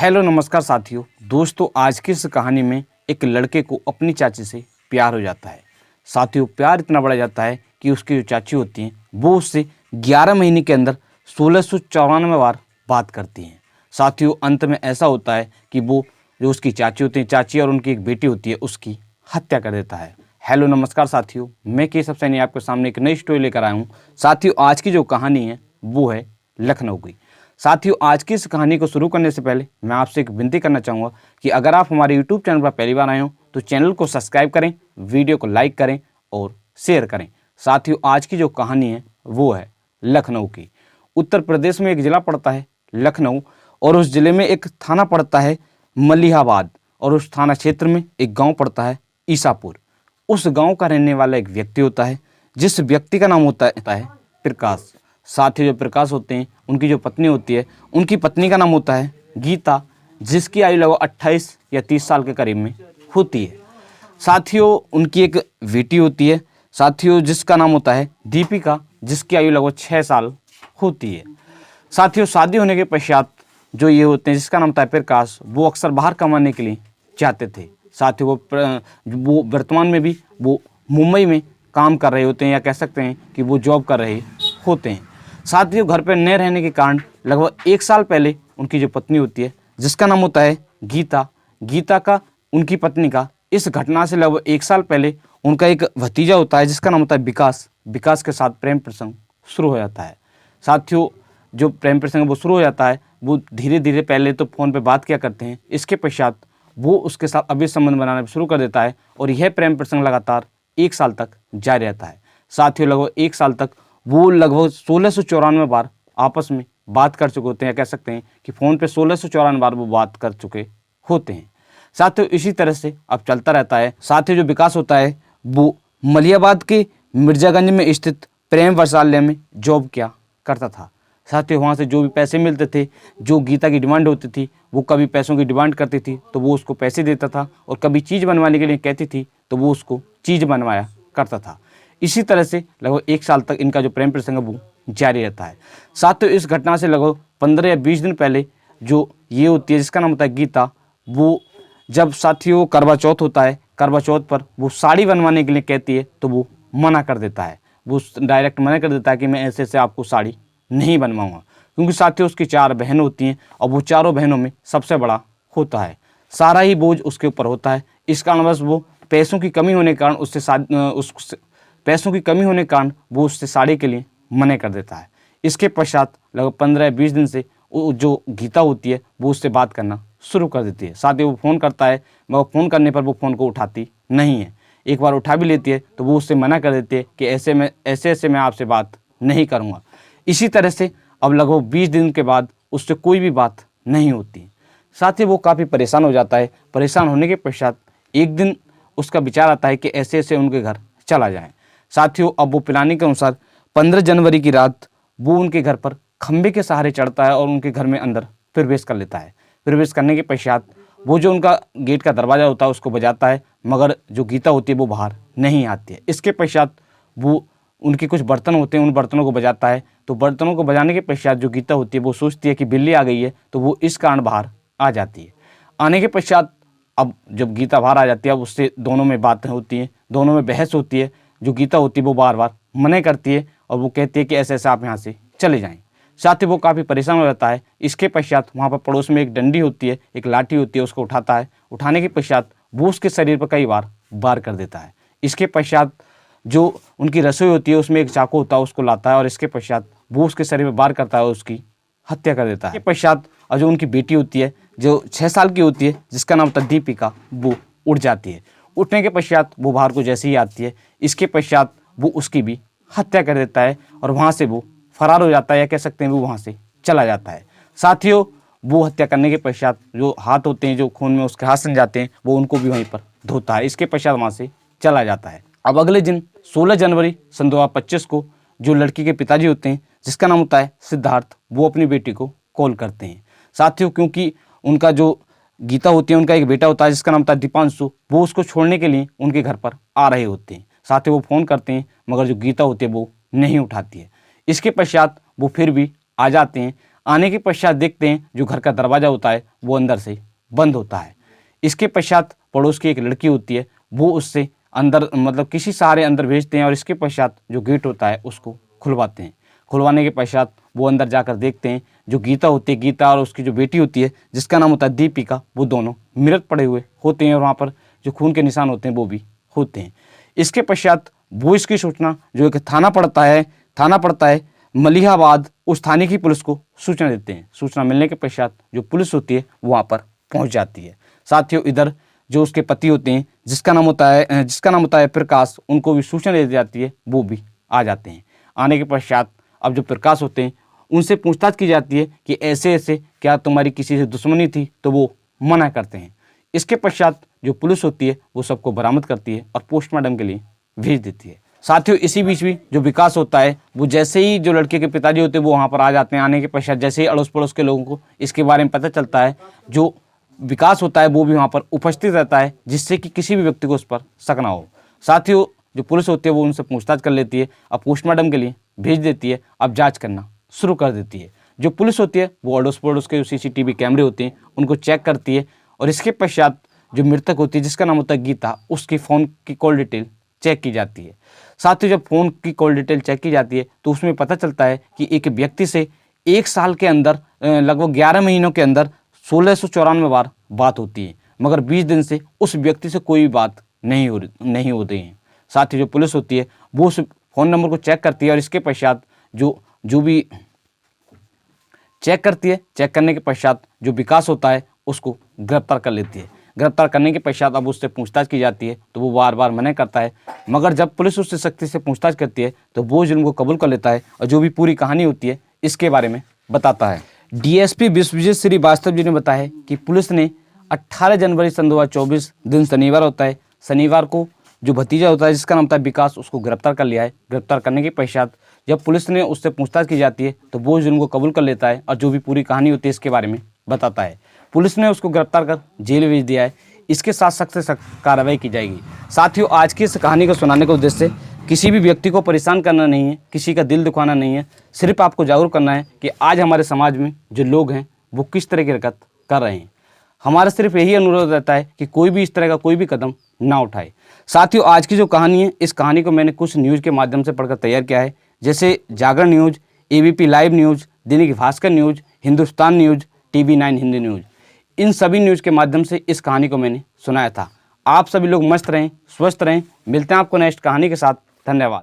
Hello नमस्कार साथियों। दोस्तों, आज की इस कहानी में एक लड़के को अपनी चाची से प्यार हो जाता है। साथियों, प्यार इतना बढ़ जाता है कि उसकी जो चाची होती हैं वो उससे 11 महीने के अंदर 1694 बार बात करती हैं। साथियों, अंत में ऐसा होता है कि वो जो उसकी चाची होती है, चाची और उनकी एक बेटी होती है, उसकी हत्या कर देता है। हेलो नमस्कार साथियों, मैं केशव सैनी आपके सामने एक नई स्टोरी लेकर आया हूँ। साथियों, आज की जो कहानी है वो है लखनऊ की। साथियों, आज की इस कहानी को शुरू करने से पहले मैं आपसे एक विनती करना चाहूँगा कि अगर आप हमारे YouTube चैनल पर पहली बार आए हो तो चैनल को सब्सक्राइब करें, वीडियो को लाइक करें और शेयर करें। साथियों, आज की जो कहानी है वो है लखनऊ की। उत्तर प्रदेश में एक ज़िला पड़ता है लखनऊ, और उस ज़िले में एक थाना पड़ता है मलिहाबाद, और उस थाना क्षेत्र में एक गाँव पड़ता है ईसापुर। उस गाँव का रहने वाला एक व्यक्ति होता है, जिस व्यक्ति का नाम होता है प्रकाश। साथ ही जो प्रकाश होते हैं, उनकी जो पत्नी होती है, उनकी पत्नी का नाम होता है गीता, जिसकी आयु लगभग 28 या 30 साल के करीब में होती है। साथियों, उनकी एक बेटी होती है साथियों, जिसका नाम होता है दीपिका, जिसकी आयु लगभग 6 साल होती है। साथियों, शादी होने के पश्चात जो ये होते हैं, जिसका नाम होता है प्रकाश, वो अक्सर बाहर कमाने के लिए जाते थे। साथियों, वो वर्तमान में भी वो मुंबई में काम कर रहे होते हैं, या कह सकते हैं कि वो जॉब कर रहे होते हैं। साथियों, घर पर न रहने के कारण लगभग 1 साल पहले उनकी जो पत्नी होती है, जिसका नाम होता है गीता का, उनकी पत्नी का, इस घटना से लगभग 1 साल पहले उनका एक भतीजा होता है, जिसका नाम होता है विकास के साथ प्रेम प्रसंग शुरू हो जाता है। साथियों, जो प्रेम प्रसंग वो शुरू हो जाता है, वो धीरे धीरे पहले तो फ़ोन पे बात किया करते हैं, इसके पश्चात वो उसके साथ अभी संबंध बनाना शुरू कर देता है, और यह प्रेम प्रसंग लगातार 1 साल तक जारी रहता है। साथियों, लगभग 1 साल तक वो लगभग 1694 बार आपस में बात कर चुके होते हैं, कह सकते हैं कि फ़ोन पे 1694 बार वो बात कर चुके होते हैं। साथियों, इसी तरह से अब चलता रहता है। साथियों, जो विकास होता है वो मलिहाबाद के मिर्जागंज में स्थित प्रेम वसालय में जॉब किया करता था। साथियों, वहाँ से जो भी पैसे मिलते थे, जो गीता की डिमांड होती थी, वो कभी पैसों की डिमांड करती थी तो वो उसको पैसे देता था, और कभी चीज़ बनवाने के लिए कहती थी तो वो उसको चीज़ बनवाया करता था। इसी तरह से लगभग 1 साल तक इनका जो प्रेम प्रसंग है वो जारी रहता है। साथियों, इस घटना से लगभग 15 या 20 दिन पहले जो ये होती है, जिसका नाम होता है गीता, वो जब साथियों करवा चौथ होता है, करवा चौथ पर वो साड़ी बनवाने के लिए कहती है तो वो मना कर देता है। वो डायरेक्ट मना कर देता है कि मैं ऐसे आपको साड़ी नहीं बनवाऊँगा, क्योंकि साथियों उसकी 4 बहन होती हैं, और वो चारों बहनों में सबसे बड़ा होता है। सारा ही बोझ उसके ऊपर होता है। इस कारणवश वो पैसों की कमी होने के कारण वो उससे साड़ी के लिए मना कर देता है। इसके पश्चात लगभग 15 या 20 दिन से जो गीता होती है वो उससे बात करना शुरू कर देती है। साथ ही वो फ़ोन करता है, मगर फ़ोन करने पर वो फ़ोन को उठाती नहीं है। एक बार उठा भी लेती है तो वो उससे मना कर देती है कि ऐसे मैं आपसे बात नहीं करूँगा। इसी तरह से अब लगभग 20 दिन के बाद उससे कोई भी बात नहीं होती। साथ ही वो काफ़ी परेशान हो जाता है। परेशान होने के पश्चात एक दिन उसका विचार आता है कि ऐसे उनके घर चला जाए। साथियों, अब वो प्लानिंग के अनुसार 15 जनवरी की रात वो उनके घर पर खंबे के सहारे चढ़ता है और उनके घर में अंदर प्रवेश कर लेता है। प्रवेश करने के पश्चात वो जो उनका गेट का दरवाज़ा होता है उसको बजाता है, मगर जो गीता होती है वो बाहर नहीं आती है। इसके पश्चात वो उनके कुछ बर्तन होते हैं, उन बर्तनों को बजाता है। तो बर्तनों को बजाने के पश्चात जो गीता होती है वो सोचती है कि बिल्ली आ गई है, तो वो इस कारण बाहर आ जाती है। आने के पश्चात अब जब गीता बाहर आ जाती है, अब उससे दोनों में बातें होती हैं, दोनों में बहस होती है। जो गीता होती है वो बार बार मना करती है, और वो कहती है कि ऐसे आप यहाँ से चले जाएं। साथ ही वो काफ़ी परेशान हो जाता है। इसके पश्चात वहाँ पर पड़ोस में एक डंडी होती है, एक लाठी होती है, उसको उठाता है। उठाने के पश्चात वो उसके शरीर पर कई बार वार कर देता है। इसके पश्चात जो उनकी रसोई होती है उसमें एक चाकू होता है, उसको लाता है, और इसके पश्चात वो उसके शरीर में वार करता है और उसकी हत्या कर देता है। इसके पश्चात और जो उनकी बेटी होती है, जो 6 साल की होती है, जिसका नाम होता है दीपिका, वो उठ जाती है। उठने के पश्चात वो बाहर को जैसे ही आती है, इसके पश्चात वो उसकी भी हत्या कर देता है, और वहाँ से वो फरार हो जाता है, या कह सकते हैं वो वहाँ से चला जाता है। साथियों, वो हत्या करने के पश्चात जो हाथ होते हैं, जो खून में उसके हाथ सन जाते हैं, वो उनको भी वहीं पर धोता है। इसके पश्चात वहाँ से चला जाता है। अब अगले दिन 16 जनवरी सन 2025 को जो लड़की के पिताजी होते हैं, जिसका नाम होता है सिद्धार्थ, वो अपनी बेटी को कॉल करते हैं। साथियों, क्योंकि उनका जो गीता होती है, उनका एक बेटा होता है जिसका नाम होता है दीपांशु, वो उसको छोड़ने के लिए उनके घर पर आ रहे होते हैं। साथ ही वो फ़ोन करते हैं, मगर जो गीता होती है वो नहीं उठाती है। इसके पश्चात वो फिर भी आ जाते हैं। आने के पश्चात देखते हैं जो घर का दरवाज़ा होता है वो अंदर से बंद होता है। इसके पश्चात पड़ोस की एक लड़की होती है, वो उससे अंदर मतलब किसी सहारे अंदर भेजते हैं और इसके पश्चात जो गेट होता है उसको खुलवाते हैं। खुलवाने के पश्चात वो अंदर जाकर देखते हैं जो गीता होती है, गीता और उसकी जो बेटी होती है जिसका नाम होता है दीपिका, वो दोनों मृत पड़े हुए होते हैं और वहाँ पर जो खून के निशान होते हैं वो भी होते हैं। इसके पश्चात वो इसकी सूचना जो एक थाना पड़ता है मलिहाबाद, उस थाने की पुलिस को सूचना देते हैं। सूचना मिलने के पश्चात जो पुलिस होती है वहाँ पर पहुँच जाती है। साथियों, इधर जो उसके पति होते हैं जिसका नाम होता है प्रकाश, उनको भी सूचना दे दी जाती है, वो भी आ जाते हैं। आने के पश्चात अब जो प्रकाश होते हैं उनसे पूछताछ की जाती है कि ऐसे ऐसे क्या तुम्हारी किसी से दुश्मनी थी, तो वो मना करते हैं। इसके पश्चात जो पुलिस होती है वो सबको बरामद करती है और पोस्टमार्टम के लिए भेज देती है। साथियों, इसी बीच भी जो विकास होता है वो जैसे ही जो लड़के के पिताजी होते हैं वो वहाँ पर आ जाते हैं। आने के पश्चात जैसे ही अड़ोस पड़ोस के लोगों को इसके बारे में पता चलता है, जो विकास होता है वो भी वहाँ पर उपस्थित रहता है, जिससे कि किसी भी व्यक्ति को उस पर शक ना हो। साथियों, जो पुलिस होती है वो उनसे पूछताछ कर लेती है और पोस्टमार्टम के लिए भेज देती है। अब जांच करना शुरू कर देती है। जो पुलिस होती है वो अड़ोस पड़ोस के जो CCTV कैमरे होते हैं उनको चेक करती है और इसके पश्चात जो मृतक होती है जिसका नाम होता है गीता, उसकी फ़ोन की कॉल डिटेल चेक की जाती है। साथ ही जब फ़ोन की कॉल डिटेल चेक की जाती है तो उसमें पता चलता है कि एक व्यक्ति से 1 साल के अंदर लगभग 11 महीनों के अंदर 1694 बार बात होती है, मगर 20 दिन से उस व्यक्ति से कोई भी बात नहीं हो रही है। साथ ही जो पुलिस होती है वो उस फ़ोन नंबर को चेक करती है और इसके पश्चात जो भी चेक करती है, चेक करने के पश्चात जो विकास होता है उसको गिरफ्तार कर लेती है। गिरफ्तार करने के पश्चात अब उससे पूछताछ की जाती है तो वो बार बार मना करता है, मगर जब पुलिस उससे सख्ती से पूछताछ करती है तो वो जुल्म को कबूल कर लेता है और जो भी पूरी कहानी होती है इसके बारे में बताता है। DSP विश्वजीत श्रीवास्तव जी ने बताया कि पुलिस ने 18 जनवरी सन 2024 दिन शनिवार होता है, शनिवार को जो भतीजा होता है जिसका नाम था विकास, उसको गिरफ्तार कर लिया है। गिरफ्तार करने के पश्चात जब पुलिस ने उससे पूछताछ की जाती है तो वो जुल्म को कबूल कर लेता है और जो भी पूरी कहानी होती है इसके बारे में बताता है। पुलिस ने उसको गिरफ्तार कर जेल भेज दिया है। इसके साथ सख्त से सख्त कार्रवाई की जाएगी। साथियों, आज की इस कहानी को सुनाने का उद्देश्य किसी भी व्यक्ति को परेशान करना नहीं है, किसी का दिल दुखाना नहीं है, सिर्फ आपको जागरूक करना है कि आज हमारे समाज में जो लोग हैं वो किस तरह की हरकत कर रहे हैं। हमारा सिर्फ यही अनुरोध रहता है कि कोई भी इस तरह का कोई भी कदम ना उठाए। साथियों, आज की जो कहानी है इस कहानी को मैंने कुछ न्यूज़ के माध्यम से पढ़कर तैयार किया है, जैसे Jagran news, ABP live news, Dainik Bhaskar news, Hindustan news, TV9 Hindi news. इन सभी न्यूज़ के माध्यम से इस कहानी को मैंने सुनाया था। आप सभी लोग मस्त रहें, स्वस्थ रहें। मिलते हैं आपको नेक्स्ट कहानी के साथ। धन्यवाद।